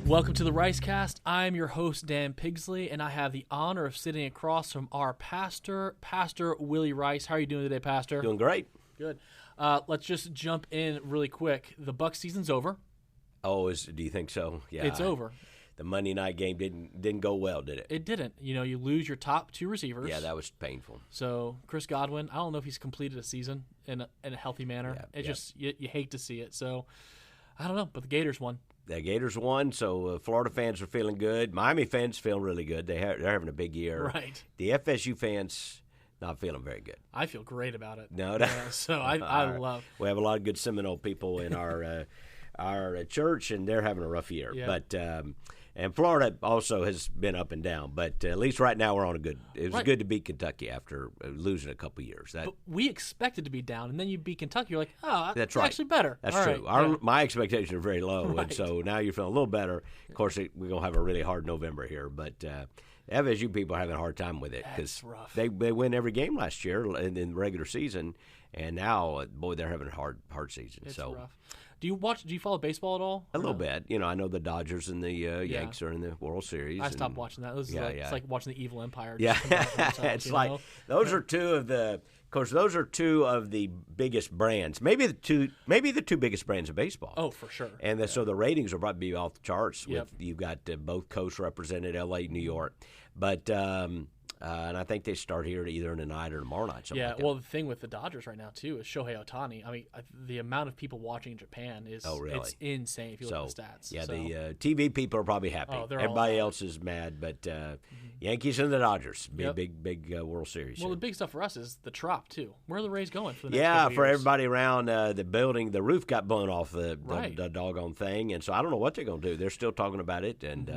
Welcome to the Ricecast. I'm your host, Dan Pigsley, and I have the honor of sitting across from our pastor, Pastor Willie Rice. How are you doing today, Pastor? Doing great. Good. Let's just jump in really quick. The Bucs season's over. Oh, do you think so? Yeah, It's over. The Monday night game didn't go well, did it? It didn't. You lose your top two receivers. Yeah, that was painful. So Chris Godwin, I don't know if he's completed a season in a healthy manner. Just you hate to see it. So I don't know, but the Gators won. The Gators won, so Florida fans are feeling good. Miami fans feeling really good. They're having a big year. Right. The FSU fans not feeling very good. I feel great about it. No, so I love. We have a lot of good Seminole people in our church, and they're having a rough year. Yeah. But and Florida also has been up and down. But at least right now we're on a good. It was good to beat Kentucky after losing a couple years. But we expected to be down, and then you beat Kentucky. You're like, oh, that's right. Actually better. That's all true. Right. My expectations are very low, Right. and so now you're feeling a little better. Of course, we're gonna have a really hard November here, but FSU people are having a hard time with it because they win every game last year in the regular season, and now boy they're having a hard season. It's so rough. Do you follow baseball at all? A little bit. I know the Dodgers and the Yanks are in the World Series. I stopped watching that. It's like watching the Evil Empire. Yeah, it's like those are two of the. Of course, those are two of the biggest brands. Maybe the two biggest brands of baseball. Oh, for sure. And so the ratings will probably be off the charts. Yep. You've got both coasts represented, L.A., New York, but. And I think they start here either in the night or tomorrow night. Yeah, like well, the thing with the Dodgers right now, too, is Shohei Ohtani. I mean, the amount of people watching in Japan is it's insane if you look at the stats. Yeah, the TV people are probably happy. Everybody else is mad, but Yankees and the Dodgers, big World Series. Well, the big stuff for us is the Trop, too. Where are the Rays going for the next couple for years? everybody around the building, the roof got blown off the doggone thing, and so I don't know what they're going to do. They're still talking about it, and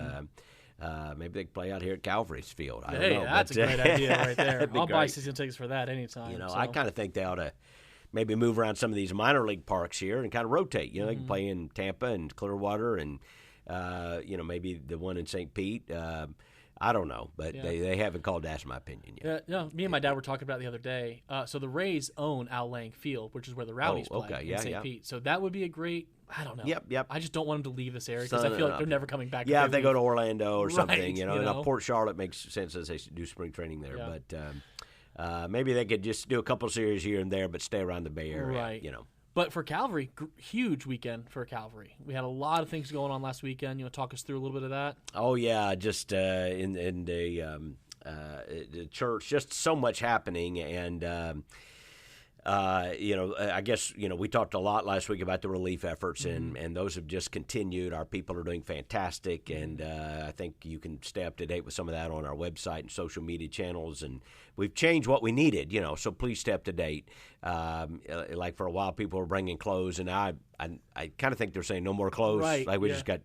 maybe they can play out here at Calvary's field. I don't know. That's a great idea right there. I'll buy season tickets for that anytime. I kind of think they ought to maybe move around some of these minor league parks here and kind of rotate. They can play in Tampa and Clearwater and, maybe the one in St. Pete. I don't know, but they haven't called to ask my opinion yet. Me and my dad were talking about it the other day. So the Rays own Al Lang Field, which is where the Rowdies play in St. Pete. So that would be a great – I don't know. Yep. I just don't want them to leave this area because I feel like they're never coming back. Yeah, if they go to Orlando or something, Right, and Port Charlotte makes sense as they do spring training there. Yeah. But maybe they could just do a couple series here and there, but stay around the Bay Area. Right. But for Calvary, huge weekend for Calvary. We had a lot of things going on last weekend. You want to talk us through a little bit of that? Oh yeah, just in the church, just so much happening, and. I guess, we talked a lot last week about the relief efforts, and those have just continued. Our people are doing fantastic, and I think you can stay up to date with some of that on our website and social media channels. And we've changed what we needed, so please stay up to date. Like for a while, people were bringing clothes, and I kind of think they're saying no more clothes. Right, like we just got.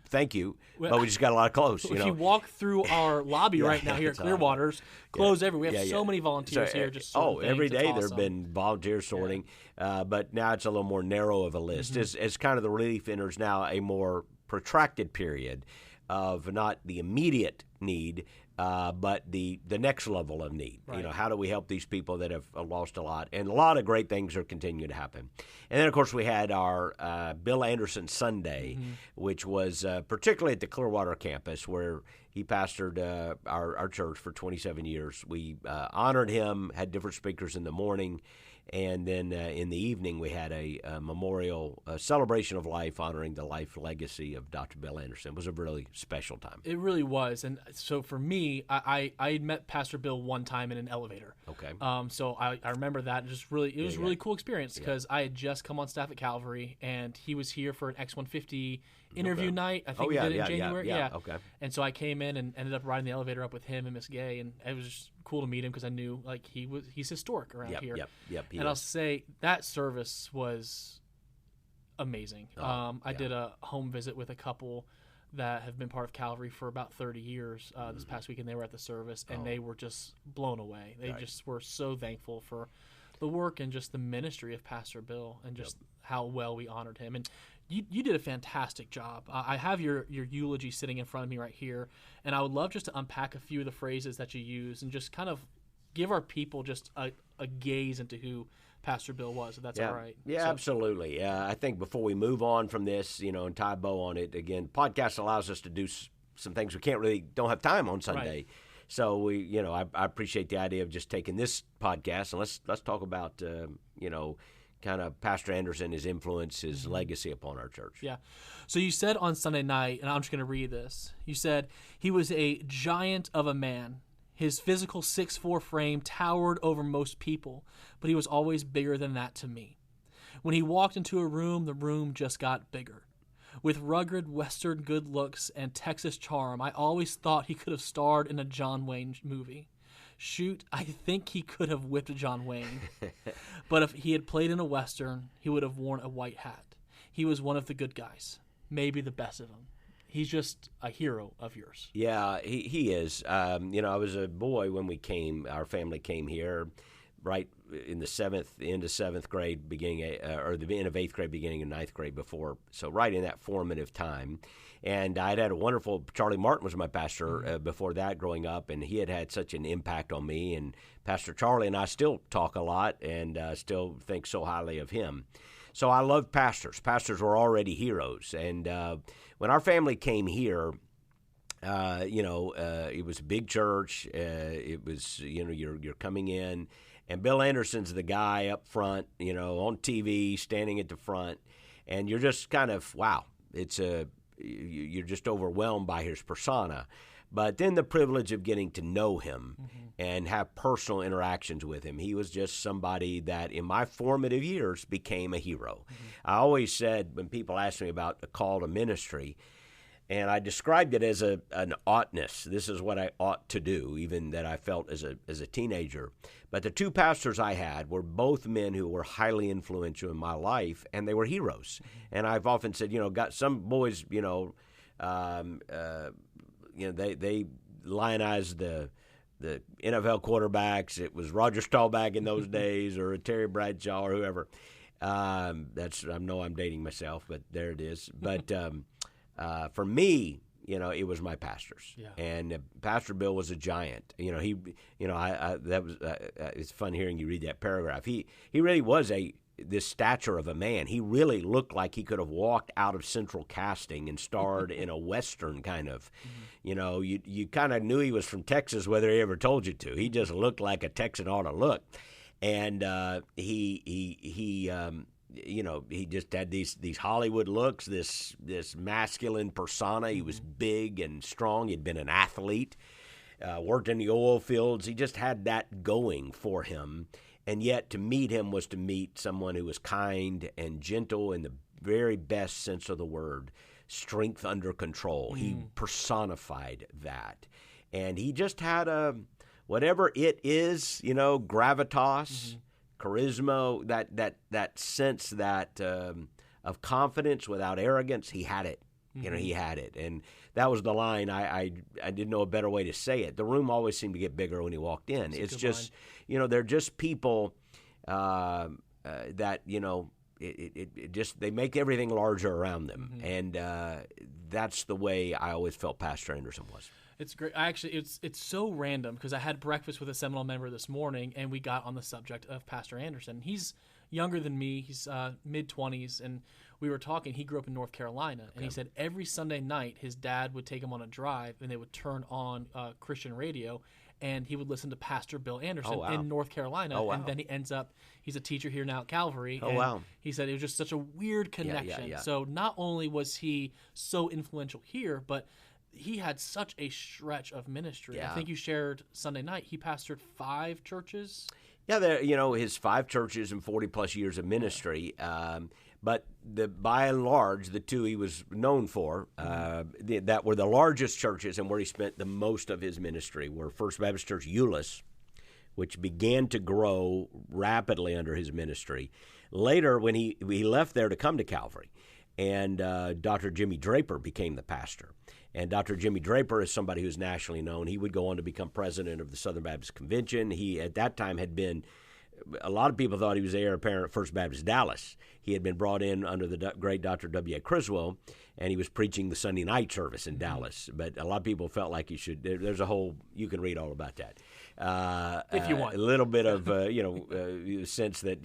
Thank you, but we just got a lot of clothes. If you walk through our lobby right now here at Clearwater's, clothes everywhere. We have so many volunteers here. Just every day awesome. there have been volunteers sorting, but now it's a little more narrow of a list. As kind of the relief enters now a more protracted period of not the immediate need, but the next level of need. Right. How do we help these people that have lost a lot? And a lot of great things are continuing to happen. And then, of course, we had our Bill Anderson Sunday, which was particularly at the Clearwater campus where he pastored our church for 27 years. We honored him, had different speakers in the morning, and then in the evening we had a memorial celebration of life honoring the life legacy of Dr. Bill Anderson. It was a really special time. It really was. And so for me, I had met Pastor Bill one time in an elevator. Okay. So I remember that. It was a really cool experience because I had just come on staff at Calvary, and he was here for an X-150 interview night. I think we did it in January. Yeah. Okay. And so I came in and ended up riding the elevator up with him and Miss Gay, and it was just cool to meet him because I knew he's historic around here. Yep. And I'll say that service was amazing. I did a home visit with a couple that have been part of Calvary for about 30 years this past weekend. They were at the service, and they were just blown away. They just were so thankful for the work and just the ministry of Pastor Bill and just how well we honored him. And you did a fantastic job. I have your eulogy sitting in front of me right here, and I would love just to unpack a few of the phrases that you use and just kind of give our people just a gaze into who Pastor Bill was, if that's all right. Yeah, so. Absolutely. I think before we move on from this, and tie a bow on it, again, podcast allows us to do some things we don't have time on Sunday. Right. So I appreciate the idea of just taking this podcast and let's talk about, kind of Pastor Anderson, his influence, his legacy upon our church. Yeah. So you said on Sunday night, and I'm just going to read this. You said, he was a giant of a man. His physical 6'4" frame towered over most people, but he was always bigger than that to me. When he walked into a room, the room just got bigger. With rugged Western good looks and Texas charm, I always thought he could have starred in a John Wayne movie. Shoot, I think he could have whipped John Wayne. But if he had played in a Western, he would have worn a white hat. He was one of the good guys, maybe the best of them. He's just a hero of yours. Yeah, he is. I was a boy when our family came here, right in the end of seventh grade, or the end of eighth grade, beginning of ninth grade before. So right in that formative time. And I'd had a wonderful, Charlie Martin was my pastor before that growing up, and he had such an impact on me. And Pastor Charlie and I still talk a lot and still think so highly of him. So I love pastors. Pastors were already heroes. And when our family came here, it was a big church. It was, you're coming in. And Bill Anderson's the guy up front, on TV, standing at the front. And you're just kind of, wow, you're just overwhelmed by his persona. But then the privilege of getting to know him and have personal interactions with him. He was just somebody that in my formative years became a hero. I always said when people asked me about a call to ministry, and I described it as an oughtness. This is what I ought to do, even that I felt as a teenager. But the two pastors I had were both men who were highly influential in my life, and they were heroes. And I've often said, got some boys, they lionized the NFL quarterbacks. It was Roger Staubach in those days, or Terry Bradshaw, or whoever. I know I'm dating myself, but there it is. But for me, it was my pastors, and Pastor Bill was a giant. It's fun hearing you read that paragraph. He really was this stature of a man. He really looked like he could have walked out of Central Casting and starred in a Western kind of. You kind of knew he was from Texas, whether he ever told you to. He just looked like a Texan ought to look, and he just had these Hollywood looks, this masculine persona. He was big and strong. He'd been an athlete, worked in the oil fields. He just had that going for him. And yet to meet him was to meet someone who was kind and gentle in the very best sense of the word, strength under control. He personified that. And he just had whatever it is, gravitas, charisma, that sense of confidence without arrogance. He had it. He had it. And that was the line. I didn't know a better way to say it. The room always seemed to get bigger when he walked in. It's just, they're just people that, it just, they make everything larger around them. And that's the way I always felt Pastor Anderson was. It's great. It's so random because I had breakfast with a Seminole member this morning, and we got on the subject of Pastor Anderson. He's younger than me. He's mid-20s, and we were talking. He grew up in North Carolina, and he said every Sunday night his dad would take him on a drive, and they would turn on Christian radio, and he would listen to Pastor Bill Anderson in North Carolina. And then he ends up, he's a teacher here now at Calvary. He said it was just such a weird connection. So not only was he so influential here, but he had such a stretch of ministry. I think you shared Sunday night, he pastored 5 churches. Yeah, his 5 churches and 40-plus years of ministry. But by and large, the 2 he was known for that were the largest churches and where he spent the most of his ministry were First Baptist Church Euless, which began to grow rapidly under his ministry. Later, when he left there to come to Calvary, and Dr. Jimmy Draper became the pastor. And Dr. Jimmy Draper is somebody who's nationally known. He would go on to become president of the Southern Baptist Convention. He, at that time, had been a lot of people thought he was the heir apparent at First Baptist Dallas. He had been brought in under the great Dr. W.A. Criswell, and he was preaching the Sunday night service in Dallas. But a lot of people felt like you should. There's a whole, you can read all about that. If you want. A little bit of, sense that,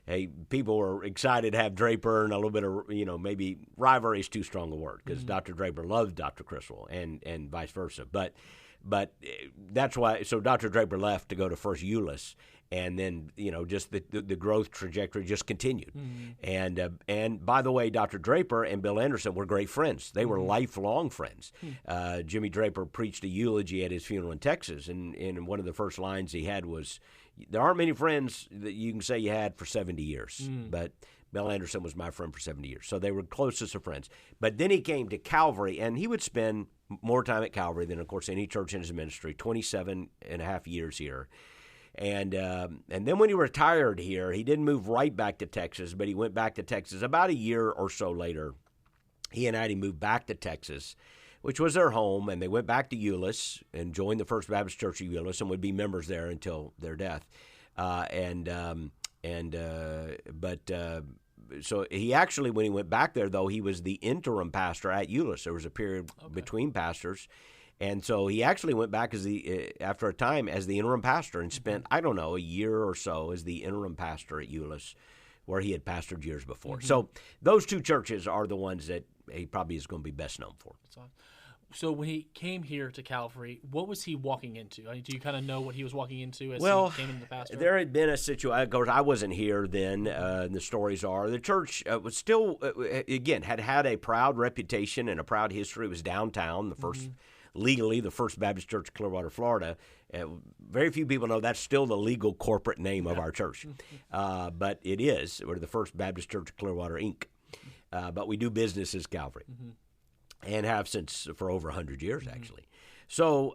hey, people were excited to have Draper, and a little bit of, maybe rivalry is too strong a word, because Dr. Draper loved Dr. Criswell and vice versa. But that's why, so Dr. Draper left to go to First Euless, and then, just the growth trajectory just continued. And by the way, Dr. Draper and Bill Anderson were great friends. They were lifelong friends. Jimmy Draper preached a eulogy at his funeral in Texas, and one of the first lines he had was, there aren't many friends that you can say you had for 70 years, but Bill Anderson was my friend for 70 years. So they were closest of friends. But then he came to Calvary, and he would spend more time at Calvary than, of course, any church in his ministry, 27 and a half years here. And then when he retired here, he didn't move right back to Texas, but he went back to Texas about a year or so later. He and Addie moved back to Texas, which was their home, and they went back to Euless and joined the First Baptist Church of Euless and would be members there until their death. So he actually, when he went back there, though, he was the interim pastor at Euless. There was a period between pastors. And so he actually went back after a time as the interim pastor and spent, I don't know, a year or so as the interim pastor at Euless, where he had pastored years before. So those two churches are the ones that he probably is going to be best known for. So when he came here to Calvary, what was he walking into? I mean, do you kind of know what he was walking into as he came into the pastor? There had been a situation. Of course, I wasn't here then. And the stories are the church was still, again, had a proud reputation and a proud history. It was downtown, legally the First Baptist Church of Clearwater, Florida. Very few people know that's still the legal corporate name of our church. But it is. We're the First Baptist Church of Clearwater, Inc. But we do business as Calvary. And have since for over 100 years, actually. So,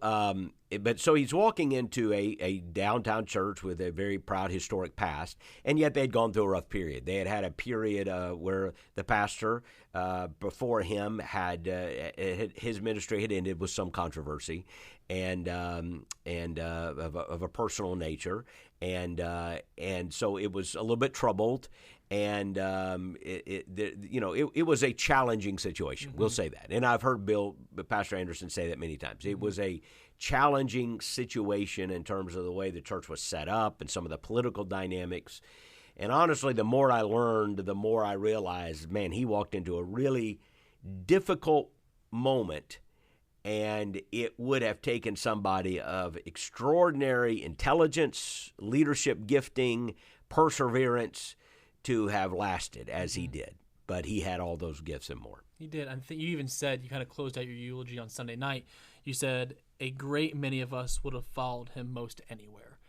so he's walking into a downtown church with a very proud historic past, and yet they'd gone through a rough period. They had a period where the pastor before him had his ministry had ended with some controversy, and of a personal nature, and so it was a little bit troubled. And it was a challenging situation. We'll say that. And I've heard Pastor Anderson say that many times. It was a challenging situation in terms of the way the church was set up and some of the political dynamics. And honestly, the more I learned, the more I realized, man, he walked into a really difficult moment, and it would have taken somebody of extraordinary intelligence, leadership gifting, perseverance to have lasted as he did. But he had all those gifts and more. He did. I think you even said, you kind of closed out your eulogy on Sunday night. You said, a great many of us would have followed him most anywhere.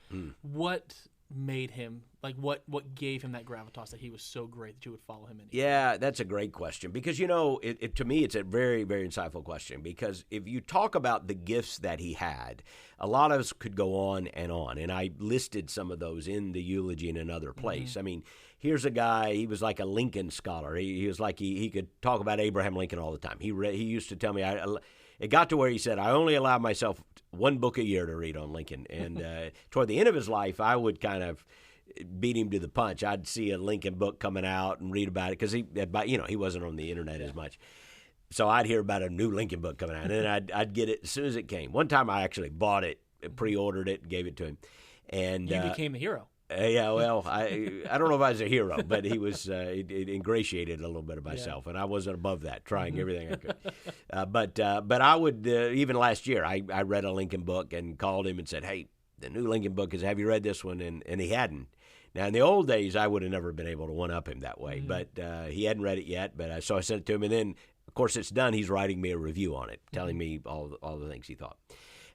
What made him, what gave him that gravitas that he was so great that you would follow him anywhere? Yeah, that's a great question. Because, to me, it's a very, very insightful question. Because if you talk about the gifts that he had, a lot of us could go on. And I listed some of those in the eulogy in another place. I mean, here's a guy, he was like a Lincoln scholar. He was like, he could talk about Abraham Lincoln all the time. He used to tell me, it got to where he said, I only allowed myself one book a year to read on Lincoln. And toward the end of his life, I would kind of beat him to the punch. I'd see a Lincoln book coming out and read about it because he wasn't on the internet as much. So I'd hear about a new Lincoln book coming out, and then I'd get it as soon as it came. One time I actually bought it, pre-ordered it, and gave it to him. And you became the hero. Yeah, well, I don't know if I was a hero, but he was it ingratiated a little bit of myself, and I wasn't above that, trying everything I could. But I would, even last year, I read a Lincoln book and called him and said, hey, the new Lincoln book have you read this one? And he hadn't. Now, in the old days, I would have never been able to one-up him that way, but he hadn't read it yet, so I sent it to him, and then, of course, it's done. He's writing me a review on it, telling me all the things he thought.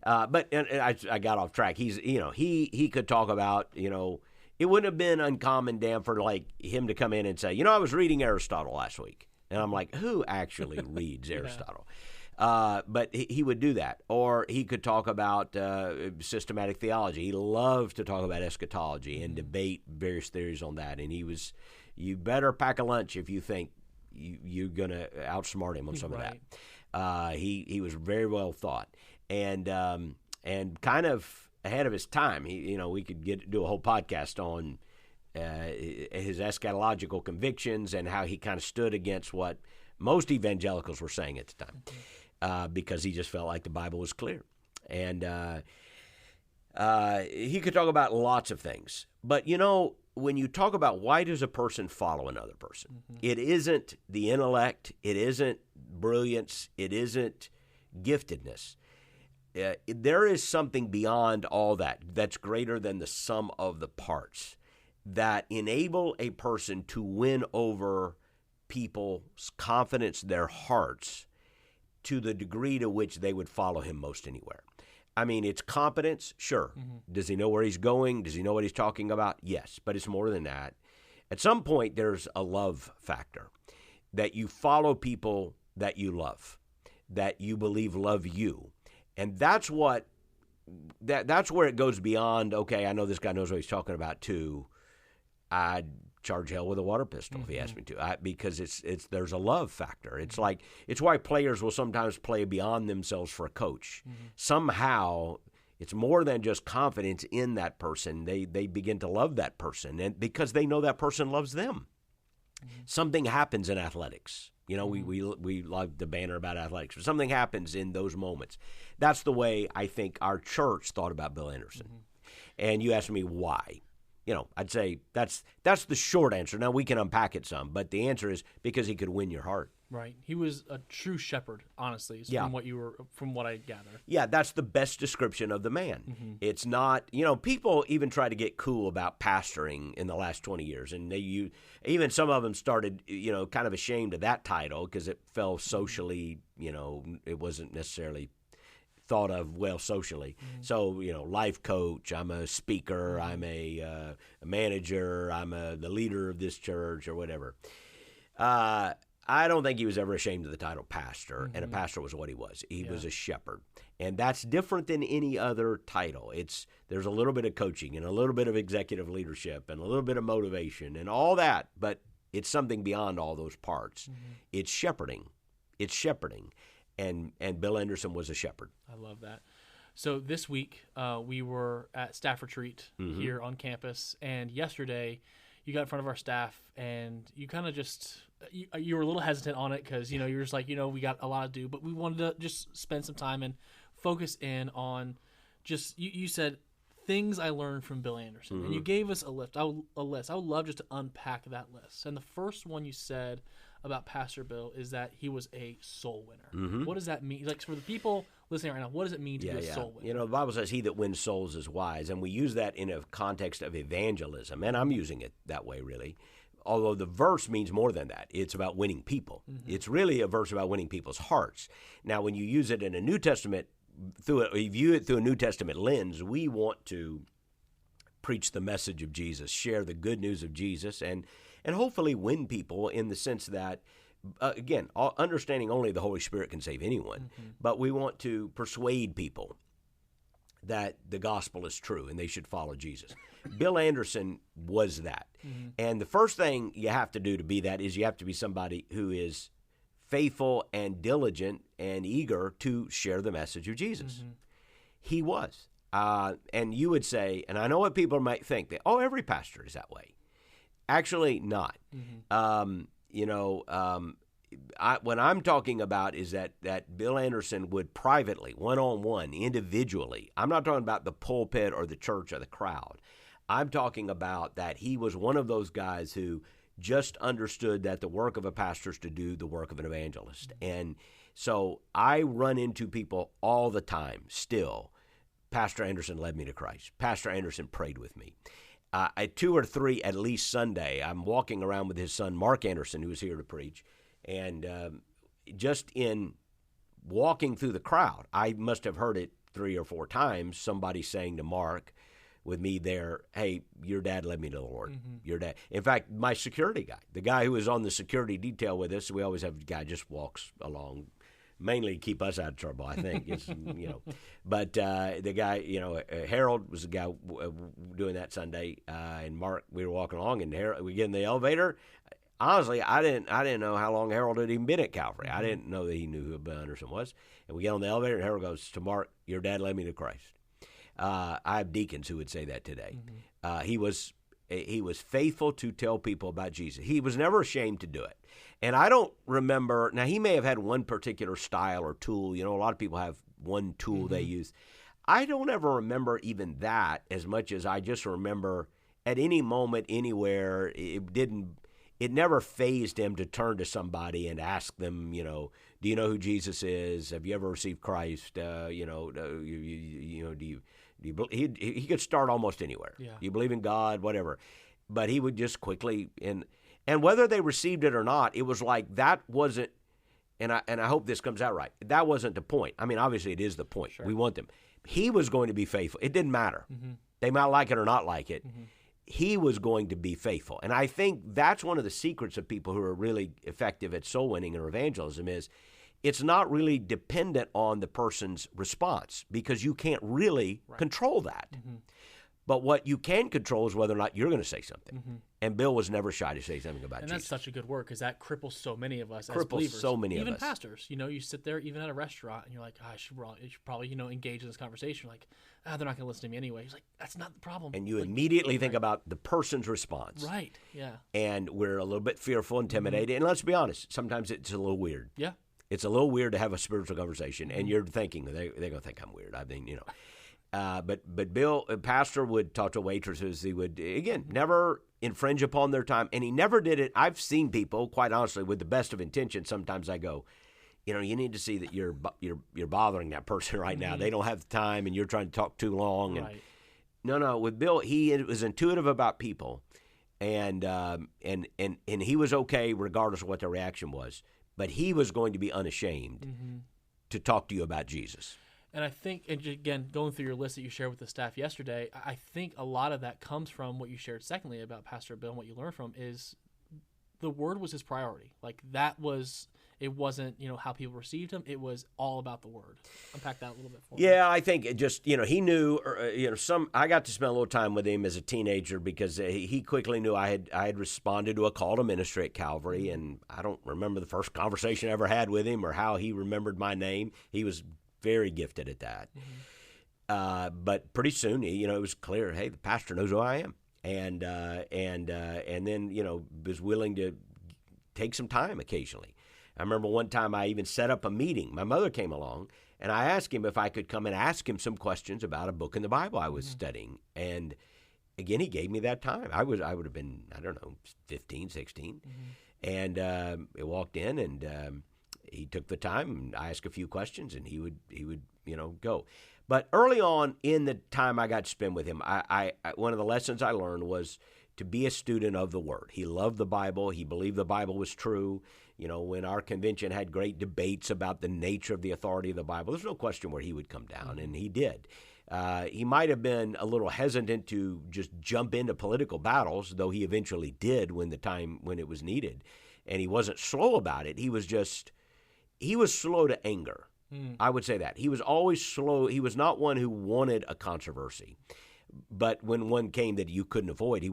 But I got off track. He could talk about, it wouldn't have been uncommon, Dan, for like him to come in and say, I was reading Aristotle last week. And I'm like, who actually reads Aristotle? But he would do that. Or he could talk about systematic theology. He loved to talk about eschatology and debate various theories on that. And you better pack a lunch if you think you're going to outsmart him on some of that. He was very well thought. And kind of ahead of his time. We could do a whole podcast on his eschatological convictions and how he kind of stood against what most evangelicals were saying at the time, because he just felt like the Bible was clear. And he could talk about lots of things. But, when you talk about why does a person follow another person, it isn't the intellect, it isn't brilliance, it isn't giftedness. There is something beyond all that that's greater than the sum of the parts that enable a person to win over people's confidence, their hearts, to the degree to which they would follow him most anywhere. I mean, it's competence, sure. Does he know where he's going? Does he know what he's talking about? Yes, but it's more than that. At some point, there's a love factor, that you follow people that you love, that you believe love you. And that's where it goes beyond, okay, I know this guy knows what he's talking about, to I'd charge hell with a water pistol if he asked me to, because there's a love factor. It's why players will sometimes play beyond themselves for a coach. Somehow, it's more than just confidence in that person. They begin to love that person, and because they know that person loves them. Something happens in athletics. We love the banner about athletics, but something happens in those moments. That's the way I think our church thought about Bill Anderson. And you asked me why. I'd say that's the short answer. Now, we can unpack it some, but the answer is because he could win your heart. Right. He was a true shepherd, honestly, from what I gather. Yeah, that's the best description of the man. It's not, people even try to get cool about pastoring in the last 20 years, and even some of them started, kind of ashamed of that title because it fell socially, it wasn't necessarily thought of well socially. So, life coach, I'm a speaker, I'm a manager, I'm the leader of this church or whatever. I don't think he was ever ashamed of the title pastor, and a pastor was what he was. He was a shepherd. And that's different than any other title. There's a little bit of coaching and a little bit of executive leadership and a little bit of motivation and all that, but it's something beyond all those parts. It's shepherding. It's shepherding. And Bill Anderson was a shepherd. I love that. So this week we were at staff retreat here on campus, and yesterday you got in front of our staff and you kind of just you were a little hesitant on it because you're just like we got a lot to do, but we wanted to just spend some time and focus in on just you said things I learned from Bill Anderson, and you gave us a list. I would love just to unpack that list. And the first one you said about Pastor Bill is that he was a soul winner. What does that mean? Like, for the people listening right now, what does it mean to be a soul winner? The Bible says he that wins souls is wise, and we use that in a context of evangelism, and I'm using it that way, really. Although the verse means more than that. It's about winning people. It's really a verse about winning people's hearts. Now, when you use it in a New Testament, you view it through a New Testament lens, we want to preach the message of Jesus, share the good news of Jesus, and hopefully win people in the sense that, again, understanding only the Holy Spirit can save anyone, but we want to persuade people that the gospel is true and they should follow Jesus. Bill Anderson was that. And the first thing you have to do to be that is you have to be somebody who is faithful and diligent and eager to share the message of Jesus. He was. And you would say, and I know what people might think, that, every pastor is that way. Actually, not. What I'm talking about is that Bill Anderson would privately, one-on-one, individually. I'm not talking about the pulpit or the church or the crowd. I'm talking about that he was one of those guys who just understood that the work of a pastor is to do the work of an evangelist. And so I run into people all the time still. Pastor Anderson led me to Christ. Pastor Anderson prayed with me. At 2 or 3, at least Sunday, I'm walking around with his son, Mark Anderson, who was here to preach. And just in walking through the crowd, I must have heard it 3 or 4 times, somebody saying to Mark with me there, hey, your dad led me to the Lord. Your dad. In fact, my security guy, the guy who was on the security detail with us, we always have a guy just walks along, mainly to keep us out of trouble, I think. But the guy, Harold was the guy doing that Sunday, and Mark, we were walking along, and Harold, we get in the elevator. Honestly, I didn't know how long Harold had even been at Calvary. I didn't know that he knew who Bill Anderson was. And we get on the elevator, and Harold goes to Mark, your dad led me to Christ. I have deacons who would say that today. He was faithful to tell people about Jesus. He was never ashamed to do it. And I don't remember, now he may have had one particular style or tool. A lot of people have one tool they use. I don't ever remember even that as much as I just remember at any moment, anywhere, it never fazed him to turn to somebody and ask them, do you know who Jesus is? Have you ever received Christ? Do you he could start almost anywhere. Yeah. Do you believe in God? Whatever. But he would just quickly, and whether they received it or not, it was like that wasn't, and I hope this comes out right, that wasn't the point. I mean, obviously it is the point. Sure. We want them. He was going to be faithful. It didn't matter. They might like it or not like it. He was going to be faithful. And I think that's one of the secrets of people who are really effective at soul winning or evangelism is it's not really dependent on the person's response because you can't really control that. But what you can control is whether or not you're going to say something. And Bill was never shy to say something about Jesus. And that's such a good word because that cripples so many of us as believers. So many of us. Even pastors. You sit there even at a restaurant and you're like, I should probably engage in this conversation. You're like, they're not going to listen to me anyway. He's like, that's not the problem. And you immediately think about the person's response. Right, yeah. And we're a little bit fearful, intimidated. And let's be honest, sometimes it's a little weird. Yeah. It's a little weird to have a spiritual conversation. And you're thinking, they're going to think I'm weird. I mean, But Bill, a pastor, would talk to waitresses. He would, again, never infringe upon their time. And he never did it. I've seen people, quite honestly, with the best of intentions. Sometimes I go, you need to see that you're bothering that person right now. They don't have the time, and you're trying to talk too long. And right. No. With Bill, he was intuitive about people, and he was okay regardless of what their reaction was. But he was going to be unashamed to talk to you about Jesus. And I think, and again, going through your list that you shared with the staff yesterday, I think a lot of that comes from what you shared secondly about Pastor Bill and what you learned from is the word was his priority. Like it wasn't, how people received him. It was all about the word. Unpack that a little bit for me. Yeah, I think it just, he knew, I got to spend a little time with him as a teenager because he quickly knew I had responded to a call to ministry at Calvary, and I don't remember the first conversation I ever had with him or how he remembered my name. He was very gifted at that. But pretty soon, it was clear, hey, the pastor knows who I am. And then, was willing to take some time occasionally. I remember one time I even set up a meeting. My mother came along, and I asked him if I could come and ask him some questions about a book in the Bible I was studying. And again, he gave me that time. I would have been, 15, 16. And I walked in, and he took the time, and I asked a few questions, and he would go. But early on in the time I got to spend with him, I one of the lessons I learned was to be a student of the Word. He loved the Bible. He believed the Bible was true. When our convention had great debates about the nature of the authority of the Bible, there's no question where he would come down, and he did. He might have been a little hesitant to just jump into political battles, though he eventually did when it was needed. And he wasn't slow about it. He was slow to anger. I would say that. He was always slow. He was not one who wanted a controversy. But when one came that you couldn't avoid,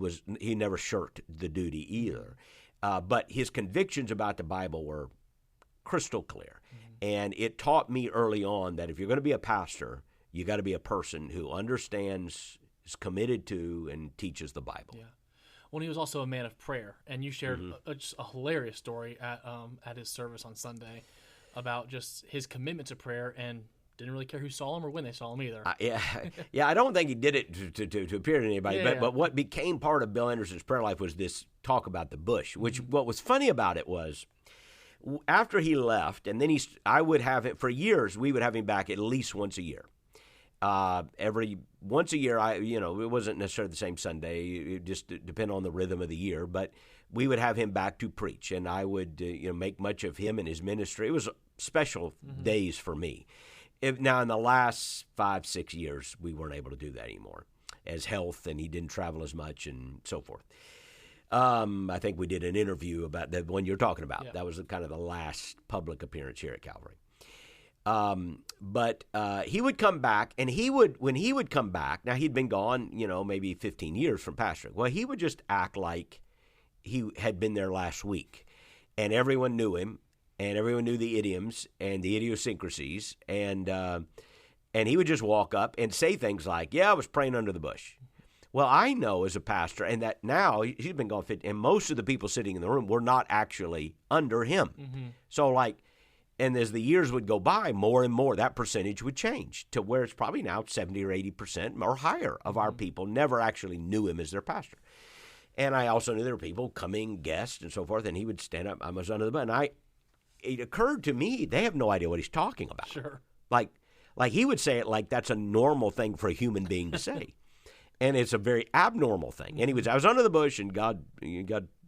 he never shirked the duty either. But his convictions about the Bible were crystal clear. And it taught me early on that if you're going to be a pastor, you got to be a person who understands, is committed to, and teaches the Bible. Yeah. Well, he was also a man of prayer. And you shared just a hilarious story at his service on Sunday about just his commitment to prayer and didn't really care who saw him or when they saw him either. I don't think he did it to appear to anybody. But what became part of Bill Anderson's prayer life was this talk about the bush, which what was funny about it was after he left, and then I would have it for years, we would have him back at least once a year. Once a year, it wasn't necessarily the same Sunday. It just depended on the rhythm of the year. But we would have him back to preach, and I would make much of him and his ministry. It was special days for me. Now, in the last 5-6 years, we weren't able to do that anymore as health, and he didn't travel as much and so forth. I think we did an interview about the one you're talking about. Yeah. That was kind of the last public appearance here at Calvary. But he would come back, and when he would come back, now he'd been gone, maybe 15 years from pastoring. Well, he would just act like he had been there last week, and everyone knew him, and everyone knew the idioms and the idiosyncrasies, and And he would just walk up and say things like, yeah, I was praying under the bush. Well, I know as a pastor, and that now he's been gone 50, and most of the people sitting in the room were not actually under him. So like, and as the years would go by, more and more, that percentage would change to where it's probably now 70 or 80% or higher of our people never actually knew him as their pastor. And I also knew there were people coming, guests, and so forth, and he would stand up. I was under the bed. And it occurred to me, they have no idea what he's talking about. Sure. Like he would say it like that's a normal thing for a human being to say. And it's a very abnormal thing. And I was under the bush, and God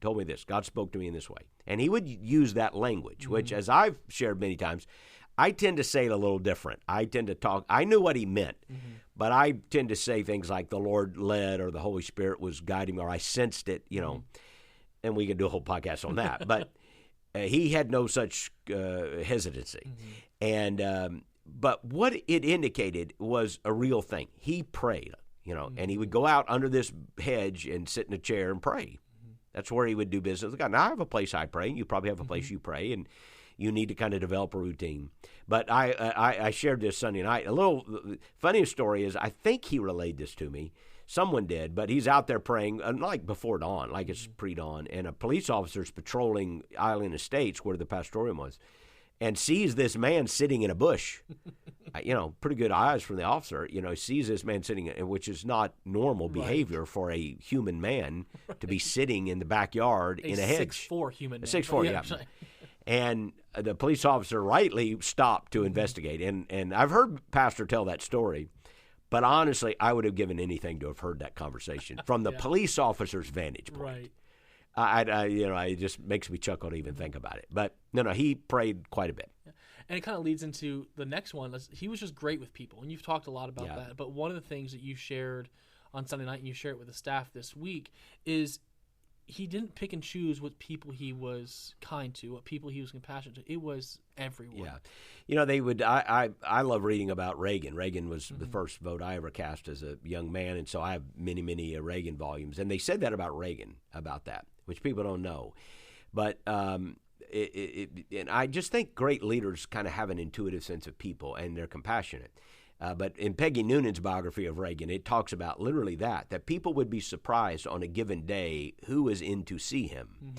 told me this. God spoke to me in this way. And he would use that language, which, as I've shared many times, I tend to say it a little different. I tend to talk. I knew what he meant, but I tend to say things like the Lord led or the Holy Spirit was guiding me or I sensed it, and we can do a whole podcast on that. But he had no such hesitancy. And but what it indicated was a real thing. He prayed. And he would go out under this hedge and sit in a chair and pray. That's where he would do business with God. Now, I have a place I pray, and you probably have a place you pray, and you need to kind of develop a routine. But I shared this Sunday night. A little funniest story is I think he relayed this to me. Someone did, but he's out there praying, like before dawn, like it's pre-dawn, and a police officer's patrolling Island Estates where the pastorium was, and sees this man sitting in a bush. Pretty good eyes from the officer. Sees this man sitting, which is not normal behavior for a human man to be sitting in the backyard in a hedge. 6'4" human man. 6'4", yeah. And the police officer rightly stopped to investigate. And I've heard Pastor tell that story, but honestly, I would have given anything to have heard that conversation from the police officer's vantage point. Right. It just makes me chuckle to even think about it. But no, he prayed quite a bit. And it kind of leads into the next one. He was just great with people, and you've talked a lot about that. But one of the things that you shared on Sunday night, and you shared it with the staff this week, is he didn't pick and choose what people he was kind to, what people he was compassionate to. It was everyone. Yeah. They would. I love reading about Reagan. Reagan was the first vote I ever cast as a young man, and so I have many, many Reagan volumes. And they said that about Reagan, about that, which people don't know. But and I just think great leaders kind of have an intuitive sense of people, and they're compassionate. But in Peggy Noonan's biography of Reagan, it talks about literally that people would be surprised on a given day who was in to see him.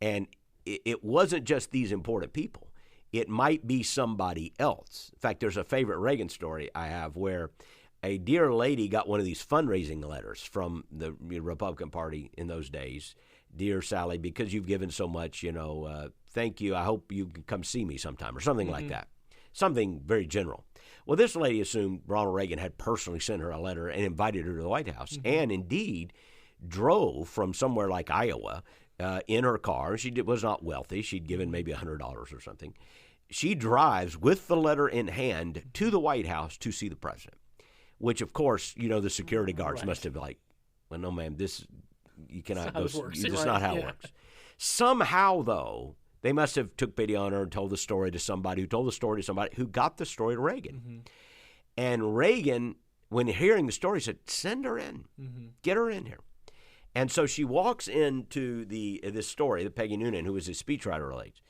And it wasn't just these important people. It might be somebody else. In fact, there's a favorite Reagan story I have where a dear lady got one of these fundraising letters from the Republican Party in those days. Dear Sally, because you've given so much, thank you. I hope you can come see me sometime or something like that. Something very general. Well, this lady assumed Ronald Reagan had personally sent her a letter and invited her to the White House, and indeed drove from somewhere like Iowa in her car. She was not wealthy. She'd given maybe $100 or something. She drives with the letter in hand to the White House to see the president, which, of course, the security guards must have been like, well, no, ma'am, you cannot go. This is not how it works. Somehow, though, they must have took pity on her and told the story to somebody who told the story to somebody who got the story to Reagan. And Reagan, when hearing the story, said, send her in. Get her in here. And so she walks into this story that Peggy Noonan, who was his speechwriter, relates.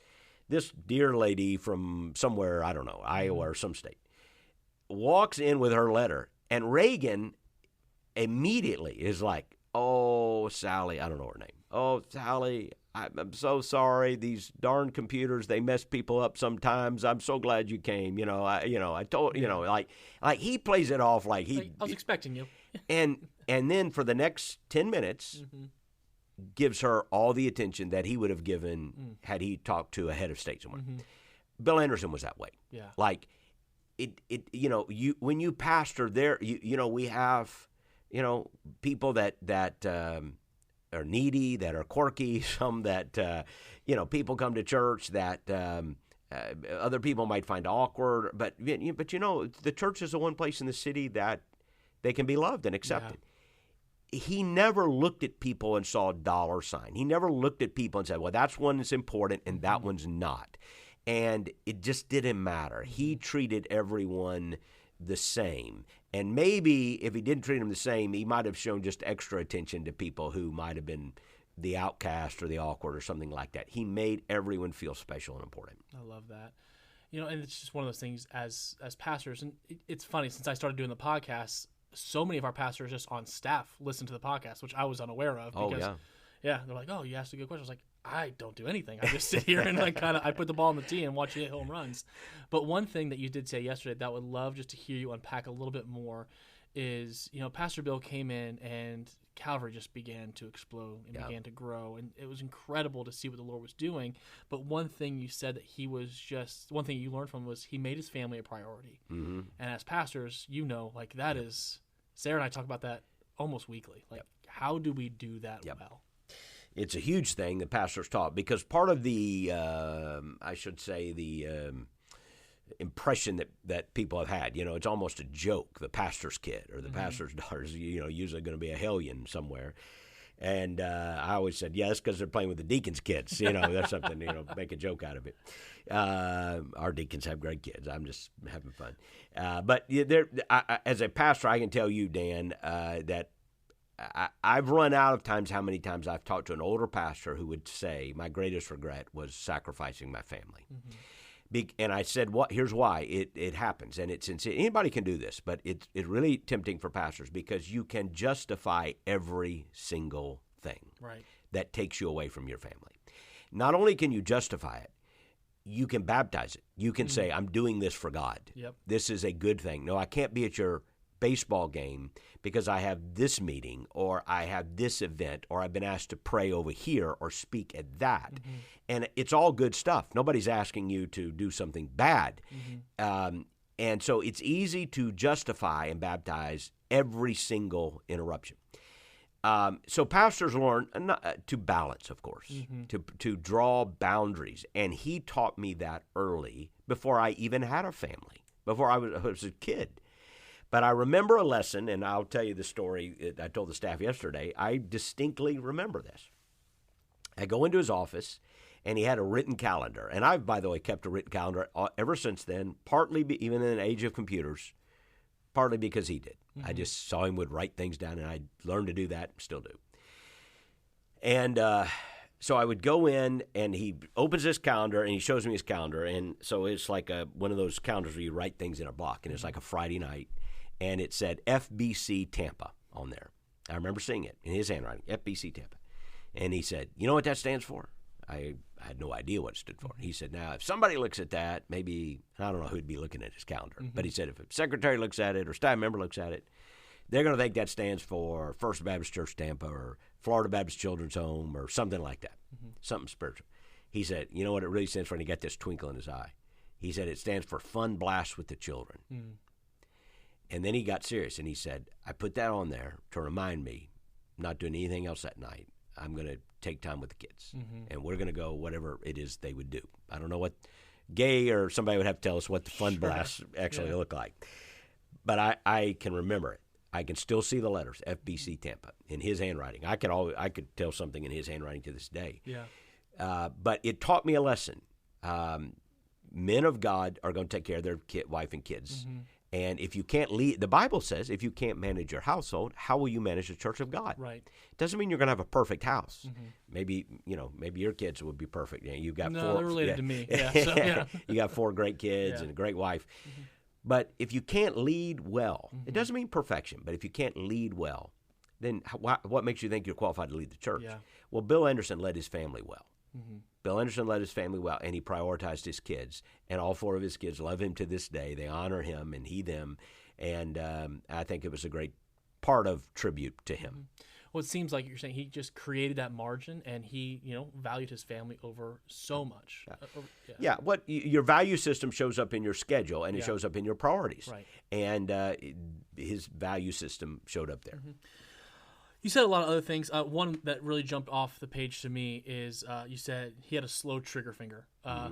This dear lady from somewhere, I don't know, Iowa or some state, walks in with her letter. And Reagan immediately is like, oh, Sally, I don't know her name. Oh, Sally, I'm so sorry. These darn computers, they mess people up sometimes. I'm so glad you came. I told, like he plays it off like he. I was expecting you. and then for the next 10 minutes, gives her all the attention that he would have given had he talked to a head of state somewhere. Bill Anderson was that way. Yeah. Like when you pastor there, we have, people that are needy, that are quirky, some that, people come to church that other people might find awkward. But the church is the one place in the city that they can be loved and accepted. Yeah. He never looked at people and saw a dollar sign. He never looked at people and said, well, that's one that's important and that one's not. And it just didn't matter. He treated everyone the same. And maybe if he didn't treat them the same, he might have shown just extra attention to people who might have been the outcast or the awkward or something like that. He made everyone feel special and important. I love that. And it's just one of those things as pastors. And it's funny, since I started doing the podcast, so many of our pastors just on staff listen to the podcast, which I was unaware of. Because, yeah, they're like, oh, you asked a good question. I was like, I don't do anything. I just sit here and I put the ball in the tee and watch you hit home runs. But one thing that you did say yesterday that I would love just to hear you unpack a little bit more is, Pastor Bill came in and Calvary just began to explode and began to grow. And it was incredible to see what the Lord was doing. But one thing you said that one thing you learned from was he made his family a priority. Mm-hmm. And as pastors, that is, Sarah and I talk about that almost weekly. How do we do that well? It's a huge thing that pastors taught, because part of the, impression that people have had, it's almost a joke, the pastor's kid or the pastor's daughter is, usually going to be a hellion somewhere. And I always said, that's because they're playing with the deacons' kids. That's something, make a joke out of it. Our deacons have great kids. I'm just having fun. But as a pastor, I can tell you, Dan, that I've run out of times how many times I've talked to an older pastor who would say, my greatest regret was sacrificing my family. Mm-hmm. And I said, here's why it happens. And it's insane. Anybody can do this, but it's really tempting for pastors, because you can justify every single thing that takes you away from your family. Not only can you justify it, you can baptize it. You can say, I'm doing this for God. Yep. This is a good thing. No, I can't be at your baseball game because I have this meeting, or I have this event, or I've been asked to pray over here or speak at that. Mm-hmm. And it's all good stuff. Nobody's asking you to do something bad. Mm-hmm. And so it's easy to justify and baptize every single interruption. So pastors learn to balance, of course, to draw boundaries. And he taught me that early, before I even had a family, before I was a kid. But I remember a lesson, and I'll tell you the story I told the staff yesterday. I distinctly remember this. I go into his office, and he had a written calendar. And I've, by the way, kept a written calendar ever since then, partly even in an age of computers, partly because he did. Mm-hmm. I just saw him would write things down, and I learned to do that, still do. And so I would go in, and he opens his calendar, and he shows me his calendar. And so it's like one of those calendars where you write things in a block, and it's like a Friday night. And it said FBC Tampa on there. I remember seeing it in his handwriting, FBC Tampa. And he said, you know what that stands for? I had no idea what it stood for. He said, now, if somebody looks at that, maybe, I don't know who'd be looking at his calendar, but he said if a secretary looks at it or staff member looks at it, they're going to think that stands for First Baptist Church Tampa or Florida Baptist Children's Home or something like that, something spiritual. He said, you know what it really stands for? And he got this twinkle in his eye. He said it stands for Fun Blast with the Children. And then he got serious, and he said, I put that on there to remind me I'm not doing anything else that night. I'm going to take time with the kids, and we're going to go whatever it is they would do. I don't know what Gay or somebody would have to tell us what the Fun Blast actually look like. But I can remember it. I can still see the letters, FBC Tampa, in his handwriting. I could tell something in his handwriting to this day. Yeah. But it taught me a lesson. Men of God are going to take care of their wife and kids. And if you can't lead, the Bible says, if you can't manage your household, how will you manage the church of God? Right. It doesn't mean you're going to have a perfect house. Maybe your kids would be perfect. You've got four. They're related to me. Yeah. You got 4 great kids and a great wife. But if you can't lead well, it doesn't mean perfection, but if you can't lead well, then what makes you think you're qualified to lead the church? Yeah. Well, Bill Anderson led his family well. Bill Anderson led his family well, and he prioritized his kids. And all 4 of his kids love him to this day. They honor him and he them. And I think it was a great part of tribute to him. Well, it seems like you're saying he just created that margin, and he, valued his family over so much. What your value system shows up in your schedule, and it shows up in your priorities. Right. And his value system showed up there. You said a lot of other things. One that really jumped off the page to me is you said he had a slow trigger finger,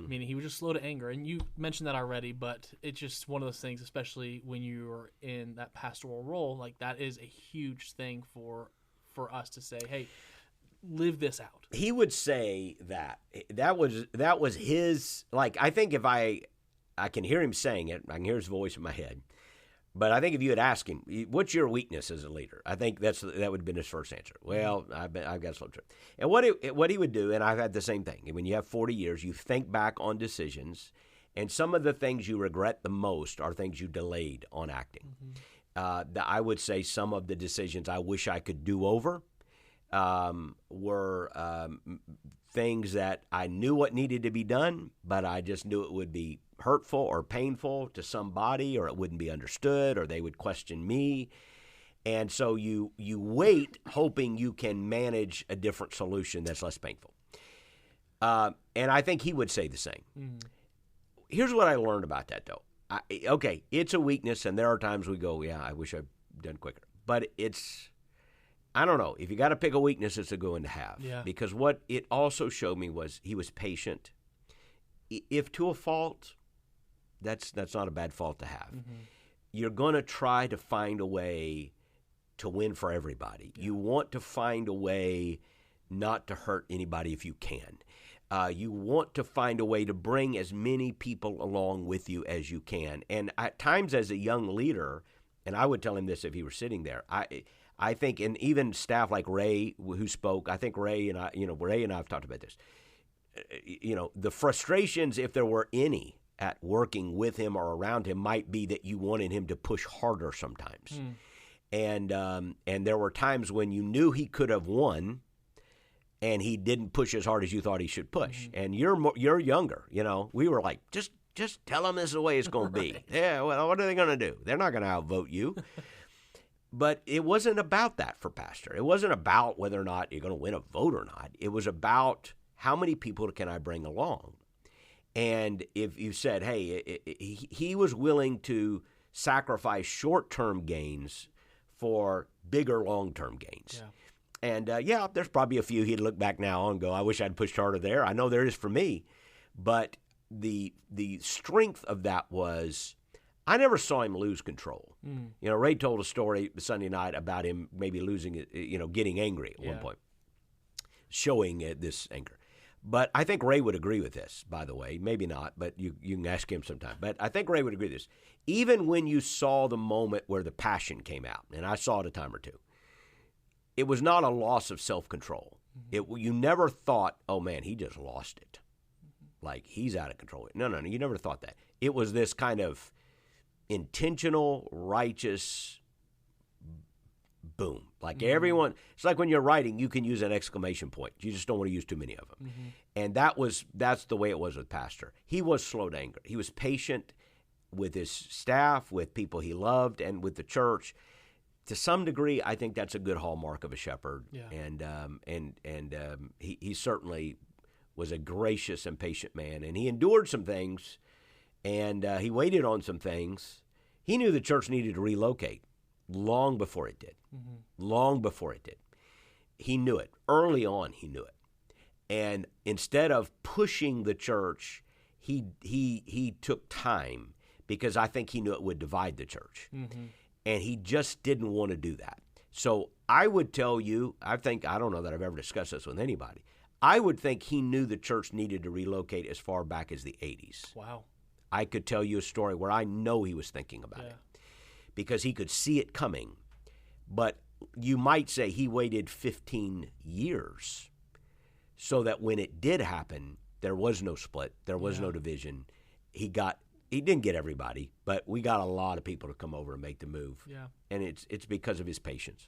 meaning he was just slow to anger. And you mentioned that already, but it's just one of those things, especially when you're in that pastoral role, like that is a huge thing for us to say, hey, live this out. He would say that was his, like, I think if I can hear him saying it, I can hear his voice in my head. But I think if you had asked him, what's your weakness as a leader? I think that would have been his first answer. Well, I've got a slow trip. And what he would do, and I've had the same thing. When you have 40 years, you think back on decisions, And some of the things you regret the most are things you delayed on acting. I would say some of the decisions I wish I could do over were things that I knew what needed to be done, but I just knew it would be hurtful or painful to somebody, or it wouldn't be understood, or they would question me. And so you wait hoping you can manage a different solution that's less painful. And I think he would say the same. Here's what I learned about that, though. Okay, it's a weakness, and there are times we go, yeah, I wish I'd done quicker. But I don't know. If you got to pick a weakness, it's a good one to have. Yeah. Because what it also showed me was he was patient. If to a fault, that's not a bad fault to have. You're going to try to find a way to win for everybody. You want to find a way not to hurt anybody if you can. You want to find a way to bring as many people along with you as you can. And at times as a young leader, and I would tell him this if he were sitting there, I think, and even staff like Ray who spoke, I think Ray and I have talked about this. The frustrations, if there were any, at working with him or around him might be that you wanted him to push harder sometimes. And there were times when you knew he could have won, and he didn't push as hard as you thought he should push. And you're younger, We were like, just tell them this is the way it's going to be. Yeah, well, what are they going to do? They're not going to outvote you. But it wasn't about that for Pastor. It wasn't about whether or not you're going to win a vote or not. It was about how many people can I bring along? And if you said, hey, he was willing to sacrifice short-term gains for bigger long-term gains. Yeah. And, there's probably a few he'd look back now and go, I wish I'd pushed harder there. I know there is for me. But the strength of that was I never saw him lose control. Ray told a story Sunday night about him maybe losing it, getting angry at one point, showing this anger. But I think Ray would agree with this, by the way. Maybe not, but you can ask him sometime. But I think Ray would agree with this. Even when you saw the moment where the passion came out, and I saw it a time or two, it was not a loss of self-control. You never thought, oh, man, he just lost it. Like, he's out of control. No, you never thought that. It was this kind of intentional, righteous boom. Like everyone, it's like when you're writing, you can use an exclamation point. You just don't want to use too many of them. And that's the way it was with Pastor. He was slow to anger. He was patient with his staff, with people he loved, and with the church. To some degree, I think that's a good hallmark of a shepherd. Yeah. And he certainly was a gracious and patient man. And he endured some things, and he waited on some things. He knew the church needed to relocate long before it did. Long before it did. He knew it. Early on, he knew it. And instead of pushing the church, he took time because I think he knew it would divide the church. And he just didn't want to do that. So I would tell you, I don't know that I've ever discussed this with anybody. I would think he knew the church needed to relocate as far back as the 80s. Wow. I could tell you a story where I know he was thinking about it because he could see it coming. But you might say he waited 15 years so that when it did happen, there was no split. There was no division. He didn't get everybody, but we got a lot of people to come over and make the move. Yeah. And it's because of his patience.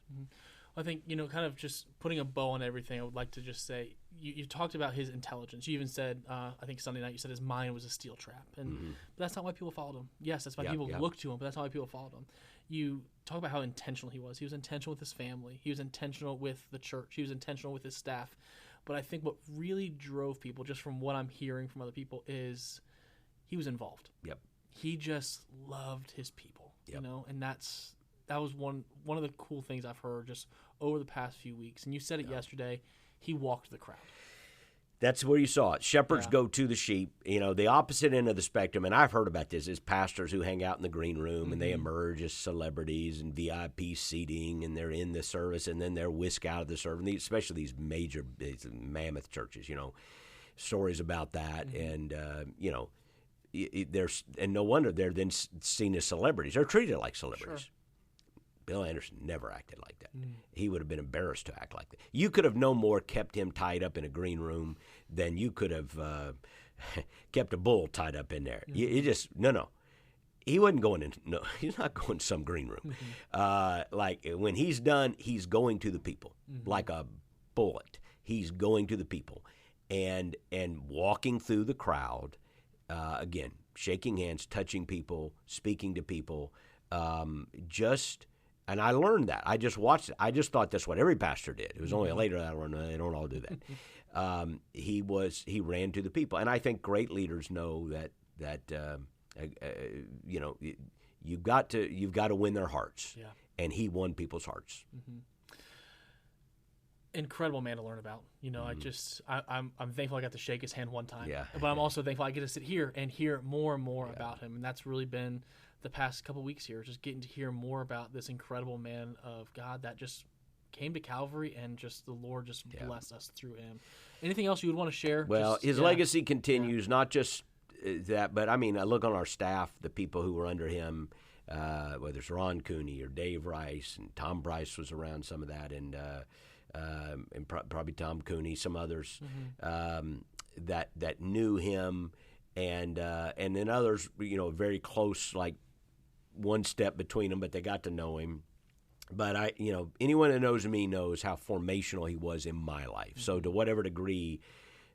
I think, kind of just putting a bow on everything, I would like to just say, you talked about his intelligence. You even said, I think Sunday night, you said his mind was a steel trap. And but that's not why people followed him. Yes, that's why people looked to him, but that's not why people followed him. You talk about how intentional he was. He was intentional with his family. He was intentional with the church. He was intentional with his staff. But I think what really drove people, just from what I'm hearing from other people, is he was involved. Yep. He just loved his people, and that was one of the cool things I've heard just over the past few weeks. And you said it yesterday, he walked the crowd. That's where you saw it. Shepherds go to the sheep. The opposite end of the spectrum, and I've heard about this, is pastors who hang out in the green room and they emerge as celebrities and VIP seating, and they're in the service, and then they're whisked out of the service, especially these major mammoth churches, stories about that. And, and no wonder they're then seen as celebrities. They're treated like celebrities. Sure. Bill Anderson never acted like that. He would have been embarrassed to act like that. You could have no more kept him tied up in a green room than you could have kept a bull tied up in there. You just no. He wasn't going in. No, he's not going to some green room. Like when he's done, he's going to the people like a bullet. He's going to the people, and walking through the crowd. Again, shaking hands, touching people, speaking to people. And I learned that. I just watched it. I just thought that's what every pastor did. It was only later that I learned they don't all do that. He ran to the people, and I think great leaders know that. You've got to win their hearts, and he won people's hearts. Incredible man to learn about. I'm thankful I got to shake his hand one time, but I'm also thankful I get to sit here and hear more and more about him, and that's really been the past couple weeks here, just getting to hear more about this incredible man of God that just came to Calvary, and just the Lord just blessed us through him. Anything else you would want to share? Well, his legacy continues, not just that, but I mean, I look on our staff, the people who were under him, whether it's Ron Cooney or Dave Rice, and Tom Bryce was around some of that, and probably Tom Cooney, some others that knew him, and then others, very close, like one step between them, but they got to know him. But anyone that knows me knows how formational he was in my life. So to whatever degree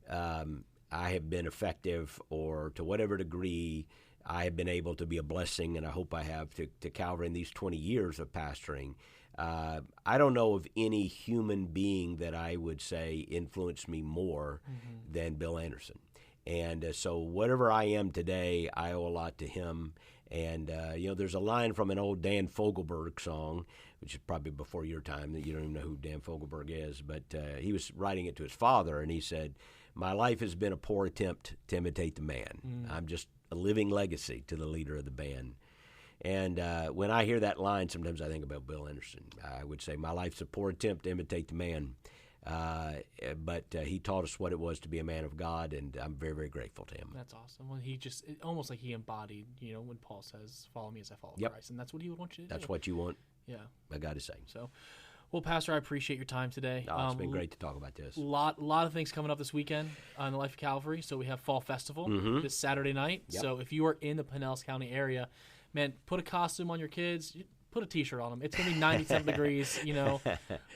I have been effective, or to whatever degree I have been able to be a blessing, and I hope I have to Calvary in these 20 years of pastoring. I don't know of any human being that I would say influenced me more than Bill Anderson. And so whatever I am today, I owe a lot to him. And, there's a line from an old Dan Fogelberg song, which is probably before your time, that you don't even know who Dan Fogelberg is, but he was writing it to his father, and he said, "My life has been a poor attempt to imitate the man. I'm just a living legacy to the leader of the band." And when I hear that line, sometimes I think about Bill Anderson. I would say my life's a poor attempt to imitate the man, but he taught us what it was to be a man of God, and I'm very, very grateful to him. That's awesome. Well, almost like he embodied, when Paul says, "Follow me as I follow Christ," and that's what he would want you to do. That's what you want. Yeah, I got to say. So. Well, Pastor, I appreciate your time today. It's been great to talk about this. Lot of things coming up this weekend on the Life of Calvary. So we have Fall Festival this Saturday night. Yep. So if you are in the Pinellas County area, man, put a costume on your kids. Put a T-shirt on them. It's going to be 97 degrees,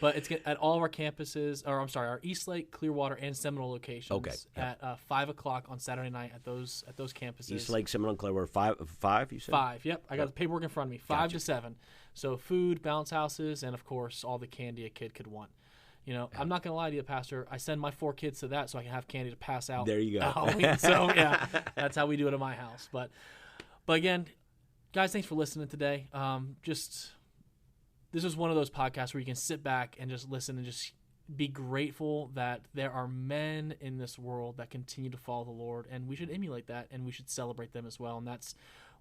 But it's at all of our campuses, our Eastlake, Clearwater, and Seminole locations at 5 o'clock on Saturday night at those campuses. Eastlake, Seminole, Clearwater, 5, you said? 5, yep. I got the paperwork in front of me. 5 to 7. So food, bounce houses, and, of course, all the candy a kid could want. I'm not going to lie to you, Pastor. I send my 4 kids to that so I can have candy to pass out. There you go. Halloween. So, that's how we do it at my house. But again, guys, thanks for listening today. This is one of those podcasts where you can sit back and just listen and just be grateful that there are men in this world that continue to follow the Lord, and we should emulate that, and we should celebrate them as well. And that's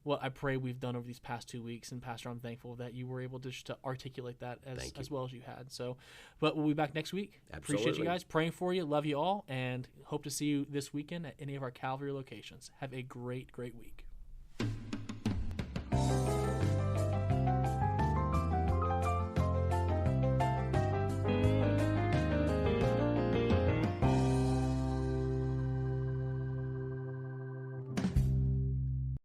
what I pray we've done over these past 2 weeks. And Pastor, I'm thankful that you were able to articulate that as well as you had. So, but we'll be back next week. Absolutely. Appreciate you guys. Praying for you. Love you all. And hope to see you this weekend at any of our Calvary locations. Have a great, great week.